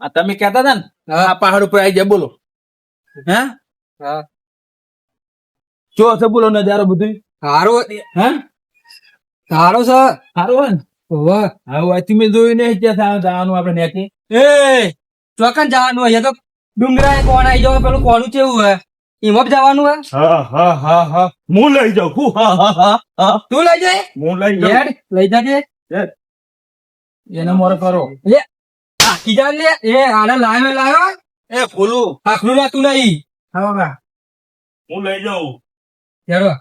આ તમે કહેતા હતા ને હા. આ પહાડ ઉપર આવી જાય બોલો હે હા જો હશે બોલો નજારો બધું સારું હે સારું છે સારું હોય ને હોવે. હવે તમે જોયું નહીં ત્યાં જવાનું આપણે નેચે એ ચોકન જવાનું હોય તો ડુંગરા કોણ આવી જવા પેલું કોનું કેવું હે એમાં જ જવાનું હે હા હા હા હા હું લઈ જાઉં હું હા હા હા હા તું લઈ જાય હું લઈ હેડ લઈ જાજે એને મોર કરો લે આખી જા લે એ આને લાવ્યો એ ફૂલું આખલું લાતું નહીં હા બાબા હું લઈ જાઉં ચલો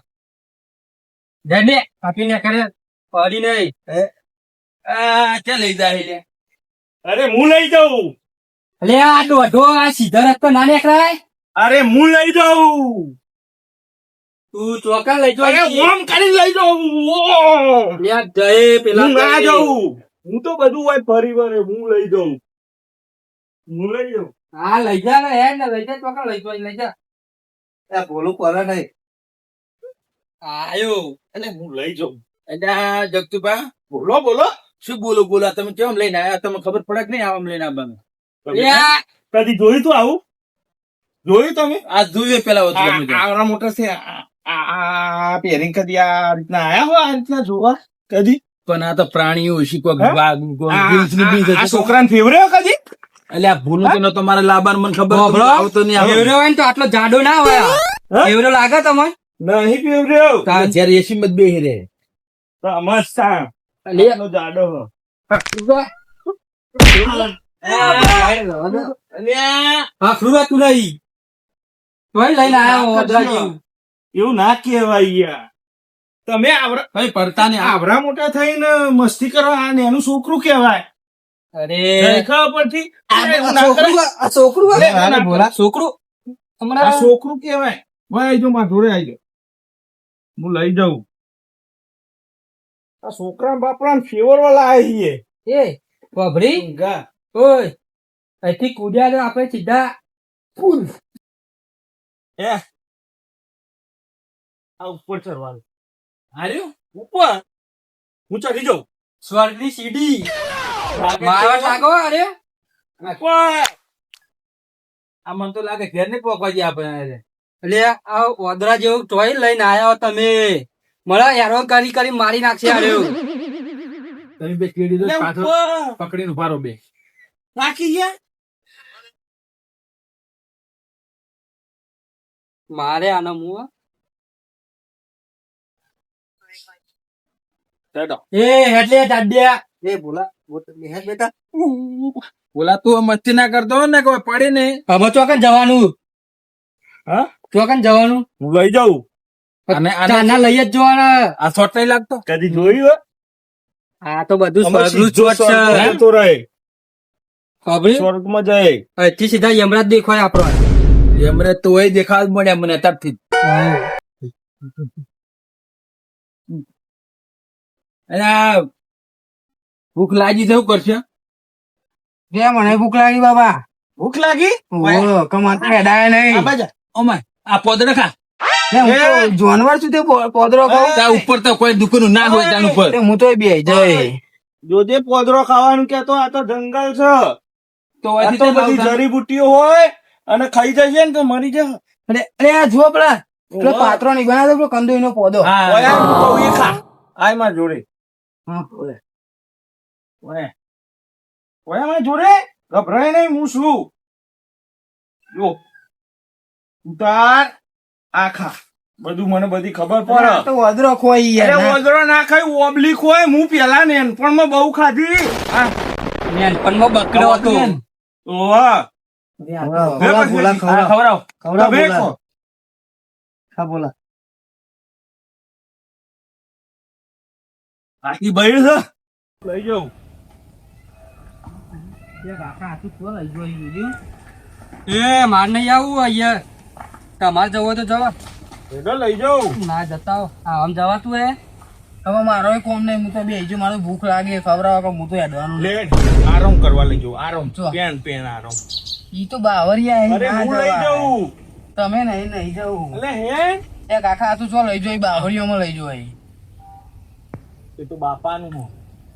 હેડ ને આપીને કરે પડી નહીં ક્યાં લઈ જાય લે અરે હું લઈ જાઉં લે આ દોઢો આ સીધા રસ્તો ના નીકળાય અરે હું લઈ જાઉં તું ચોકન લઈ જો અરે ઓમ કરી લઈ જાઉં યાર જય પેલા હું ના જાઉં હું તો બધું હોય પરિવારે હું લઈ જાઉં હું લઈ જાઉં હા લઈ જા ને હેડ ને લઈ જા ચોકન લઈ જા ભોલું કરે નહીં આયો એટલે હું લઈ જાઉં એટલે જગતુભા બોલો બોલો શું બોલો બોલો તમે કેમ લઈને આવ્યા તમે ખબર પડે કે નહીં આમ લઈને આવવાનું કદી જોયું તું આવું જોયું તમે આ જોયું પેલા આવડા મોટા છે આ પેરિંગ કદી આ રીતના આયા હો આ રીતના જોવા કદી પણ આ તો પ્રાણીઓ શીખવા છોકરાને ફેવર્યો કદી એટલે આ ભૂલું તો નતો મારે લાબાર મને ખબર આવતો નહીં એવરો હોય ને તો આટલો જાડો ના હોય એવરો લાગે તમને નહીં ફેવર્યો જયારે એસી મત બે રે મસ્ત જાડો આખલું તું નહીં તોય લઈને આવ્યો એવું ના કહેવાય યાર તમે આવરા પડતા ને આવરા મોટા થઈને મસ્તી કરો આ ને એનું છોકરું કહેવાય અરે ખબર પરથી છોકરું આ છોકરું કહેવાય ભાઈ જો મારા જોડે આવી જાઓ હું લઈ જાઉં આ છોકરા બાપરા ફેવર વાળા આવી એ બાબરી ગા ઓય અહીંથી કૂદ્યા તો આપણે સીધા ફૂલ આ ઉપર ચડવાનું હાર્યું ઉપર હું ચડી જાઉં સ્વર્ગની સીડી મારવા લાગો અરે ઉપર આ મને તો લાગે ઘેર ને પોકવા જઈએ આપણે એટલે આ ઓદરા જેવું ટોય લઈને આયા હો તમે મને હેરો કરી કરી મારી નાખશે આર્યો તમે બે કેડી દો પાછળ પકડીને ઉભા રહો બે નાખી ગયા મારે આનો મું એ એટલે દાડિયા એ બોલા બેટા બોલા તું મસ્તી ના કરતો ને કોઈ પડે ને હવે ચોકન જવાનું હા ચોકન જવાનું હું લઈ જાઉં અને ચાના લઈ જ જોવાના આ શોર્ટ નહીં લાગતો કદી જોયું આ તો બધું સ્વર્ગનું જ શોટ છે તો રહે ખબર સ્વર્ગમાં જાય અહીંથી સીધા યમરાજ દેખાય આપણો એમને તો એ દેખાવ મળ્યા મને અત્યારથી અને આ ભૂખ લાગી છે શું કરશે મને ભૂખ લાગી બાબા ભૂખ લાગી કમાતા હેડાય નહીં ઓમાય આ પોદડે ખા જાનવર છું તે પોદરો ત્યાં ઉપર તો કોઈ દુકાન ના હોય ત્યાં ઉપર હું તો બે જાય જોજે પોદરો ખાવાનું કેતો આ તો જંગલ છે તો બધી જડીબુટ્ટીઓ હોય અને ખાઈ જશે ને તો મરી જશે અરે આ જુઓ પેલા પેલો પાત્રો નહીં બનાવતો પેલો કંદોઈ નો પોદો ખા આય માં જોડે ઓયા માં જોડે ગભરાય નહીં હું છું જો ઉતાર આખા બધું મને બધી ખબર પડે તો વદરો ખોઈ યાર વદરો ના ખાય ઓબલી ખોય હું પેલા નેનપણમાં બહુ ખાધી નેનપણમાં બકરો હતો ઓવા ખવડાવ બોલા આખી બૈર છે લઈ જાઉં એ માર નહીં આવું અહીંયા તમારે જવો તો જવા લઈ જાઉં ના જતા આમ જવાતું હે હવે મારો કોમ નહીં હું તો બેજો મારે ભૂખ લાગે ખવડાવો હું તો હેડવાનું લે આરામ કરવા લઈ જાઉં આરામ પેન આરામ ઈ તો બાવરિયા અરે હું લઈ જાઉં તમે નહીં જવું એટલે હે એ કાકા તું ચો લઈ જો બાવરિયામાં લઈ જો એ તો બાપાનું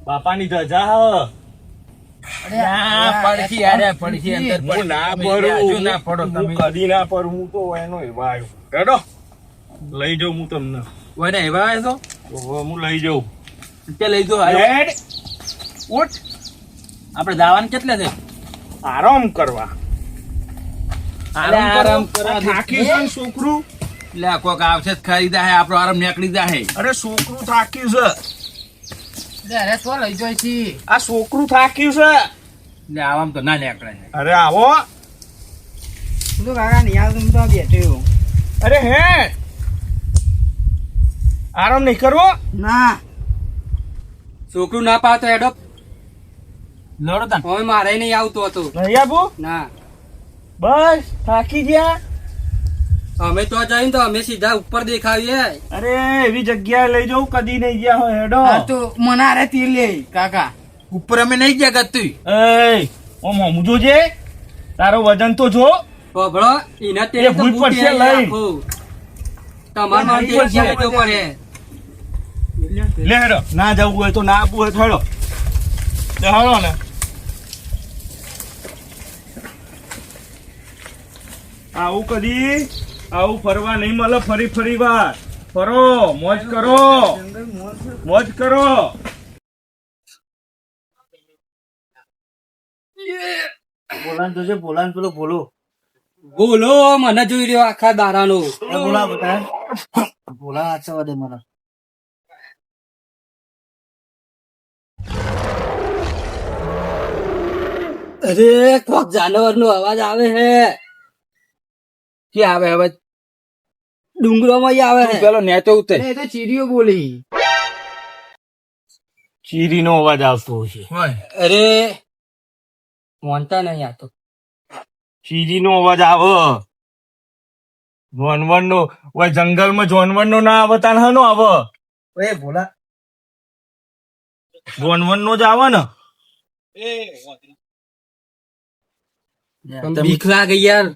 બાપાની ધજા હ ના, પડખી યાર, પડખી અંદર હું ના પડખી. હજુ પડું ના પડો હું તમે. કદી ના પડું હું તો એનો એવા આવ્યો હેડો લઈ જાઉં હું તમને ઓને એવા આવ્યો તો? ઓહો, હું લઈ જાઉં તે લઈ જો હાલો. હેડ ઉઠ આપણે દાવાનું કેટલા છે? આરામ કરવા આરામ આ કરવા દે. થાકી છે ને છોકરું લે, કોક આવશે જ ખરીદા હે, આપણો આરામ નીકળી જાહે. અરે છોકરું થાક્યું છે અરે તો લઈ જોઈ છી આ છોકરું થાક્યું છે લે, આવામ તો ના નીકળે. અરે આવો તું કાકા નહીં આવતું તો બેઠ્યો અરે હે આરામ નહીં કરવો ના છોકરું ના પાડતો એડો લડો તા. હવે મારે નહીં આવતું હતું નહીં આબુ ના બસ થાકી ગયા અમે તો જઈને તો અમે સીધા ઉપર દેખાવીએ અરે એવી જગ્યાએ લઈ જાઉં કદી નહીં ગયા હોય હેડો તો મને આરે તીર લે કાકા ઉપર અમે નહીં ગયા ગતું. એ ઓમ હમ જોજે તારો વજન તો જો બબડો એના તે એ ભૂલ પડશે લઈ. તમારે મારે ભૂલ પડશે. તો પડે લે હેડો ના જવું હોય તો ના આપવું હોય તો હેડો લે હેડો ને આવું કદી આવું ફરવા નહીં મળે ફરી વાર ફરો મોજ કરો મોજ કરો બોલાન તો છે બોલાન પેલો બોલો બોલો મને જોઈ રહ્યો આખા દારાનો બોલા બતા બોલા આચવા દે મને અરે કોક જાનવર નો અવાજ આવે હે ક્યાં આવે હવે? ડુંગરો માં આવે તું હે પેલો નેચો ઉતર. એ તો ચીડીઓ બોલી ચીરીનો અવાજ આવતો હશે હોય. અરે મોનતા નહીં આતો ચીરીનો અવાજ આવે જોનવરનો ઓય જંગલમાં જોનવરનો ના આવે તાન હાનો આવે એ ભોલા. જોનવરનો જ આવે ને પણ બીક લાગે યાર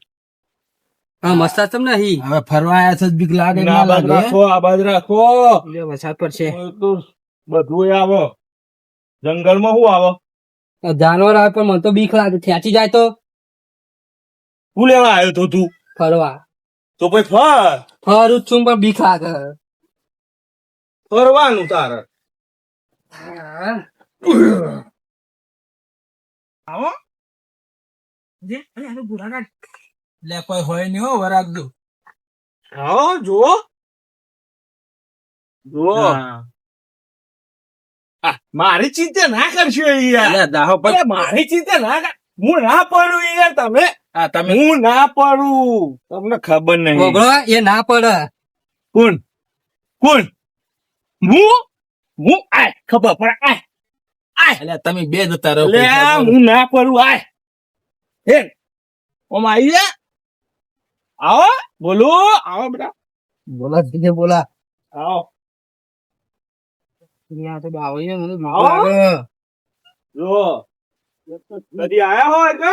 હા મસ્તા તમ નહીં હવે ફરવા આયા છે જ બીક લાગે કે ના ના બાદ લાગે? રાખો આ બાદ રાખો વરસાદ પડશે તો બધું આવે જંગલમાં શું આવે જાનવર આવે પણ મને તો બીક લાગે ખેંચી જાય તો શું લેવા આવ્યો તો તું ફરવા તો પછી ફર ફરું જ છું પણ બીક લાગે ફરવાનું તારે આવો લે, કોઈ હોય નહીં હો વરાગ દો. આવો જુઓ જુઓ આ, મારી ચિંતા ના કરશો યાર લે, દાહો પર. અરે મારી ચિંતા ના કર હું ના પડું યાર તમે આ તમે હું ના પડું તમને ખબર નહીં બગડો એ ના પડે કોણ કોણ હું આય ખબર પડે આય એટલે તમે બે જતા રહો. લે હું ના પડું આય હે ઓમ આવી જા આવો બોલો આવો બેટા બોલા દીધે બોલા આવો અહીંયા તો બાવળીને મને બીક આવો. લાગે. જો કદી આયા હોય કે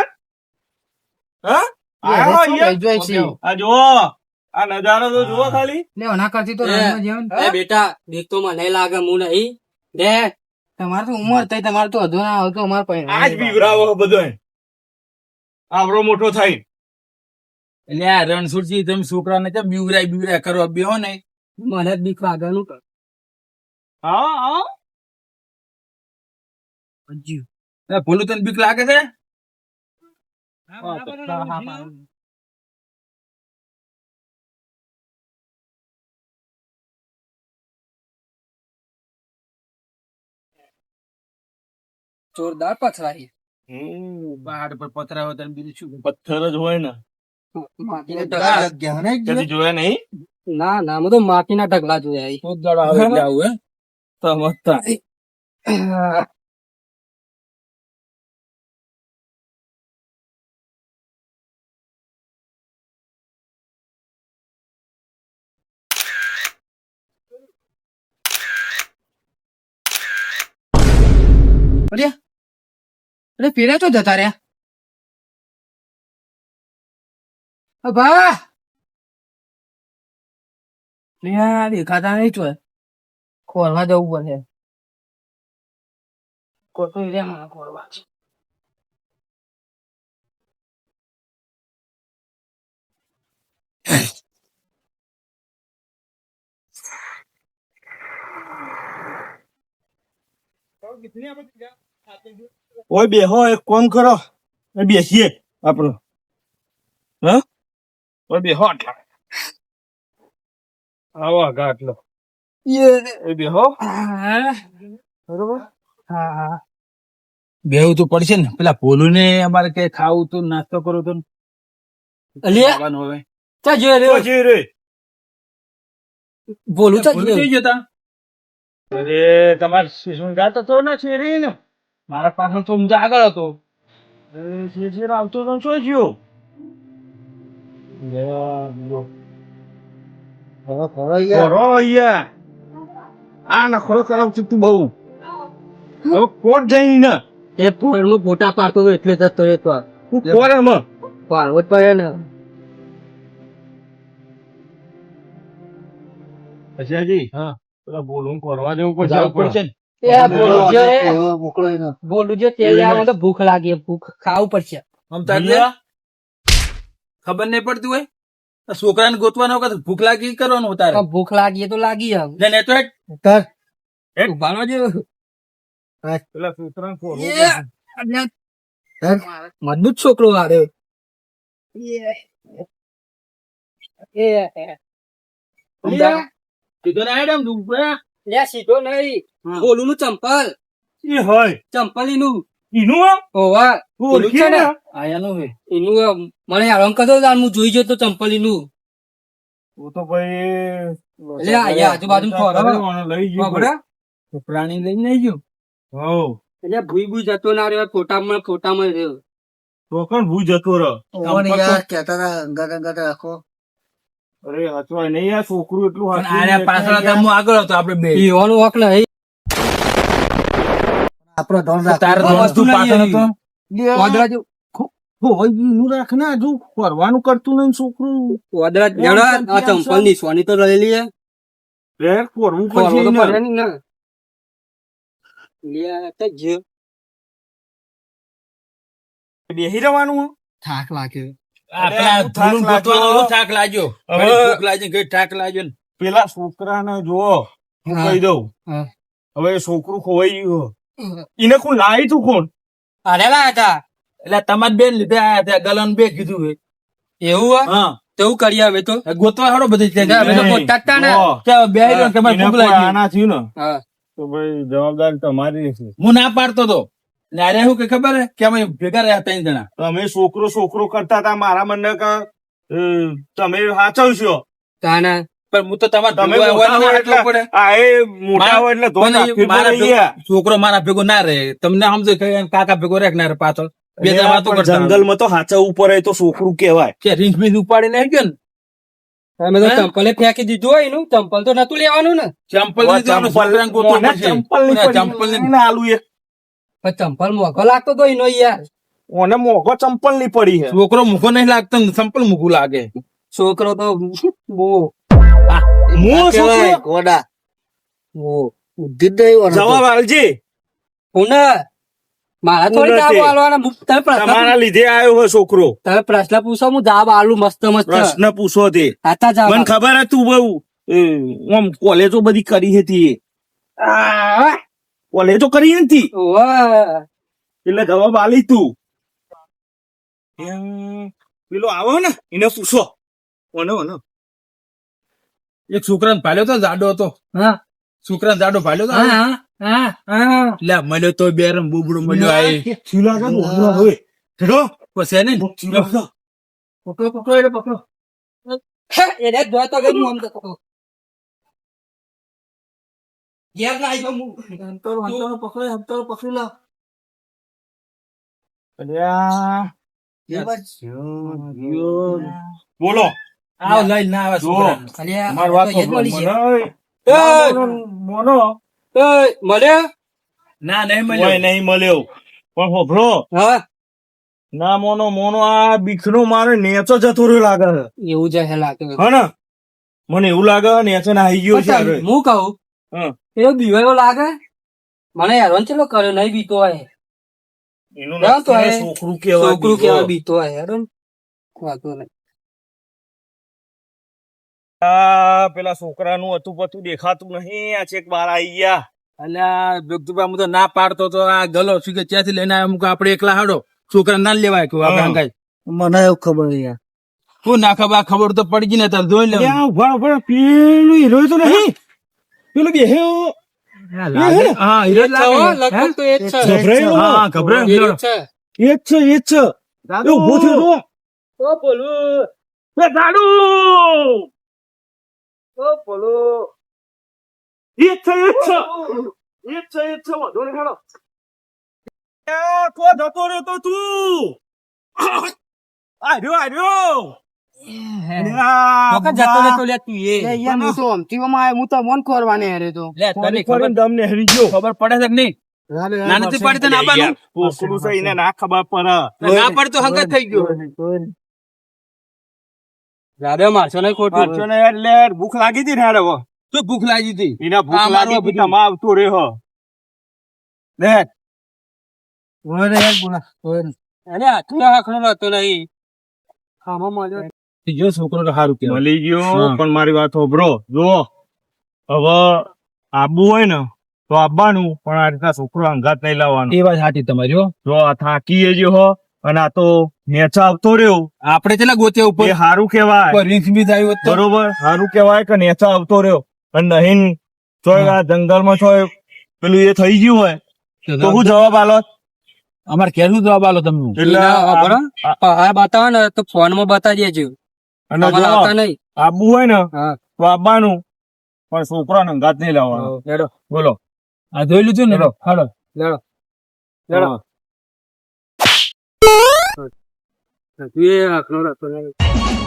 હા આયા હોય લઈ અહીંયા? જોઈ છે. આ જો આ નજારો તો જુઓ ખાલી લે ઓના કરતી તો એ, રણમાં જેવું ને. એ બેટા બીક તો મને લાગે હું નહીં દે તમારે તો ઉંમર થઈ તમારે તો હજુ ના આવતો અમારે પહેલા આજ બીવરાવો બધો આવડો મોટો થાય એટલે આ રણછોડજી તમે છોકરાને કેમ બીવરાય કરવા બેહો ને? મને જ બીક લાગે નું હા હા લે, ભોલું તને બીક લાગે છે? જોરદાર પથરાઈ પહાડ પર પથરાવો તને બીજું શું? પથ્થર જ હોય ને માટીના ઢગલા. કદી જોયા નહીં ના ના હું તો માટીના ઢગલા જોયા ઈ. ખૂબ દાડો આવે એટલે આવું, હે? સમજતા અરે પેલા તો જતા રહ્યા ભા દેખાતા નહીં તો ખોરવા જવું પડે ખોરવા ઓય બેહો એક કામ કરો એ બેસીએ આપણો હા ઓય બેહો આવો આગા આટલો એ બેહો બરોબર બેહવું તો પડશે ને પેલા ભોલું ને અમારે કઈ ખાવું તો નાસ્તો કરો તો અલ્યા ખાવાનું હવે ચા જોયો રે પછી રે બોલું ચા ભોલું જોયો થઈ જતા અરે તમારે શિશુન ગાતો તો ને શેરી ને મારા પાસે તો ઊંઝા આગળ હતો શેર આવતો તો શું થયો ખરો અહીંયા આ નખરો કરાવ છું તું બહુ હવે કોટ જઈ ને એ પોરમાં ફોટા પાડતો હતો એટલે જતો રહેતો તું કોર એમાં પાડવો જ પડે ને પછી હા પેલા બોલું કરવા જેવું જવું પડશે ને બોલું જો તેલ લેવામાં તો ભૂખ લાગી ભૂખ ખાવું પડશે આમ તારે ખબર નહીં પડતી હોય તો છોકરાને ગોતવાનો વખત ભૂખ લાગી કરવાનું તારે પણ ભૂખ લાગી તો લાગી હવે લે ને તો હેડ. ઉભાનો જો પેલા સૂત્રાને ખોરવું મજબૂત છોકરો આવ્યો સીધો ના હેડ આમ ઊભા. લે સીધો નહીં બોલું નું ચંપલ એ હોય ચંપલ એનું એનું આ ઓવા તું બોલું છે ઓળખી ને ને આયાનું હે. એનું મને હેરાન કરતો હતો, હું જોઈ જતો ચંપલ એનું તું તો ભાઈ એટલે અહીંયા આજુબાજુ લઈ ગયો બરાબર તો પ્રાણી લઈને આવી ગયો હો એટલે ભૂઈ ભૂઈ જતો ના રહ્યો ફોટામાં રહ્યો તો કોણ ભૂ જતો રહ અરે હચવાય નહીં આ છોકરું એટલું પણ હાચું આર્યા પાછળ હતા, હું આગળ હતો આપણે બે એવાનું હક નહીં તારે તો વસ્તુ પાછળ હતો વાદળા જો નું રાખ ને હજુ ફરવાનું કરતું નહીં છોકરું વાદળા જણા આ ચંપલ ની સોની તો લઈ લઈએ રે ફરવું ફરવો તો પડશે પડે ને. ને લે તે જે બેહી રહેવાનું હો. થાક લાગ્યો આ પેલા થાક ધૂળું લાગ્યો. ગોતવાનો થાક લાગ્યો હવે- ઘડી ભૂખ લાગી ઘડી થાક લાગ્યો ને. પેલા છોકરાને જો હું હા. કહી દઉં હા. હવે એ છોકરું ખોવાઈ ગયું એને કોણ લાવી તું કોણ અરે લા હતા એટલે તમારી બેન લીધે આયા ત્યાં ગલન બે કીધું હે. એવું હા તેવું કરીએ હવે તો ગોતવા હારો બધી હવે તો ગોતતા જ તા ને. બે રહ્યો તમારે એને ભૂખ કોઈ લાગી આના થયું ને હા તો ભાઈ જવાબદારી તમારી છે હું ના પાડતો તો ને અરે શું કે ખબર હે કે અમે ભેગા રહ્યા 3 જણા તમે છોકરો કરતા હતા મારા મને કે તમે સાચવશો તાના પણ હું તો તમારે તમે ભેગો મોટા આવવાનો હોય આટલો પડે. એટલે આ એ મોટા હોય એટલે ધોન પણ રાખવી મારા પડે ભેગો- યાર. છોકરો મારા ભેગો ના રહે તમને સમજો કે કાકા ભેગો રહે કે ના રહે પાછળ બે જણા વાતો પણ કરતા જંગલમાં તો સાચવવું પડે તો છોકરું કહેવાય કે રીંછ બીંછ ઉપાડીને આવી ગયો ને અમે તો હે? ચંપલે ફેંકી દીધું હોય એનું ચંપલ તો નતું લેવાનું ને ચંપલ લીધું આપણે છોકરાને ગોતવું મોને પડશે. ચંપલ ની ના, પડી. ચંપલ ની- એને આલું એક પણ ચંપલ મોઘો લાગતો તો એનો યાર ઓને મોઘો ચંપલ ની પડી છે છોકરો મૂકો નહીં લાગતો ને ચંપલ મૂકું લાગે છોકરો તો બહુ હું છોકરો જવાબ આલજે પુને મારા થોડી હું જવાબ નથી. આલવાના તમે પ્રશ્ન તમારા લીધે આવ્યો હોય છોકરો તમે પ્રશ્ન પૂછો હું જવાબ આલું મસ્ત મસ્ત પ્રશ્ન પૂછો તે આતા જવાબ મને ખબર હતું બહુ આમ કોલેજો બધી કરી હતી કોલેજો કરી હતી ઓવા એટલે જવાબ આલી તું પેલો આવો ને એને પૂછો ઓનો એક છોકરાને ભાલ્યો તો જાડો હતો હા છોકરાને જાડો ભાલ્યો તો હા હા હા લે મળ્યો તો બેરમ બુબડો મળ્યો આ ચીલા કા ઓનો હવે ઠેડો પછી ને ચીલા પકડો એટલે પકડો એને જોઈ તો ગયું આમ તો ઘેર ના આવ્યો હું પકડી લો અલ્યા બોલો આવ લઈ ના આવે જો. છોકરાને. અલ્યા, મારી વાત તો એ જ સાંભળો. મળી છે. મને એ, મોનો એ, મળ્યા ના નહીં કોઈ મળ્યો નહીં મળ્યો પણ હોભળો હા ના મોનો આ બીખનો મારે નેચો જતો રહ્યો લાગે છે એવું જ હે લાગે હા ને મને એવું લાગે નેચો ને આવી ગયો છે પણ હવે. હું કહું હા. એ બીવાયો લાગે મને હેરાન ચેલો કર્યો નહીં બીતો હોય એનું ના તો નક્કી એ છોકરું કેવાય છોકરું બીજો. કેવા બીતો હોય હેરાન વાંધો નહીં આ પેલા છોકરાનું હતું પતું દેખાતું નહીં આ ચેક બાર આઈ ગયા અલ્યા જગતુભા હું તો ના પાડતો તો આ ગલો શું કે ત્યાંથી લઈને આવ્યો હું કે આપણે એકલા હાડો છોકરા ના લેવાય કે આપણે હંગાઈ મને એવું ખબર યાર શું ના ખબર આ ખબર તો પડી ગઈ ને તારે જોઈ લે પેલું હીરો તો નહીં પેલું બે હા હીરો જ લાગે. લગભગ તો એ જ છે ગભરાયેલો. હા ગભરાય એ જ છે એ જ છે એ જ છે એ ઊભો થયો તો ઓ બોલું એ દાડુ ઓ બોલું એ જ છે એ જ છે એ જ છે એ જ છે વાંધો નહીં હેડો. એ તો જતો રહ્યો તો તું આર્યો વખત જતો રહેતો લે તું એ હું તો અમથીમાં હું તો મન કરવાને હારે તો લે તને ખબર ખબર તમને હરી ગયો ખબર પડે છે કે નહીં ના નથી પડી તો ના પાડું કોકડું છે એને ના ખબર પડે ના પડે તો હંગાત થઈ ગયો દાદા મારશો નહીં ખોટું પાછો ને એટલે ભૂખ લાગી હતી ને હેડો હવે. તો ભૂખ લાગી હતી એને ભૂખ આ લાગી મારવા હતી બધું. તમે આવતો રહ્યો લે અને હાથનો હાંકણો રહેતો નહીં ખામાં મળ્યો જો છોકરો તો સારું કેવાય મળી ગયો હા. પણ મારી વાત હોભરો જો હવે આબુ હોય ને તો આવવાનું પણ આ રીતના છોકરો અંગાત નહીં લાવવાનો એ વાત સાચી તમારી હો જો આ થાકી જો હો અને આ તો નેચા આવતો રહ્યો આપણે ચેલા ગોત્યા ઉપર એ સારું કેવાય રીંછ બી આવ્યું હોત તો બરોબર સારું કેવાય કે નેચા આવતો રહ્યો અને નહીં ચોય આ જંગલમાં ચોય પેલું એ થઈ ગયું હોય તો હું જવાબ આલો અમારે ઘેર નું જવાબ આલો તમે એટલે પહાડ બતાવો ને તો ફોન માં બતાવી દેજો અને અમારે જો આવતા નહીં આબુ હોય ને હા. તો આવવાનું પણ છોકરાને અંગાત નહીં લાવવાનો લેડો બોલો આ જોઈ લીધું ને હાલો લેડો લેડો તું એ હાંકણો રહેતો નહીં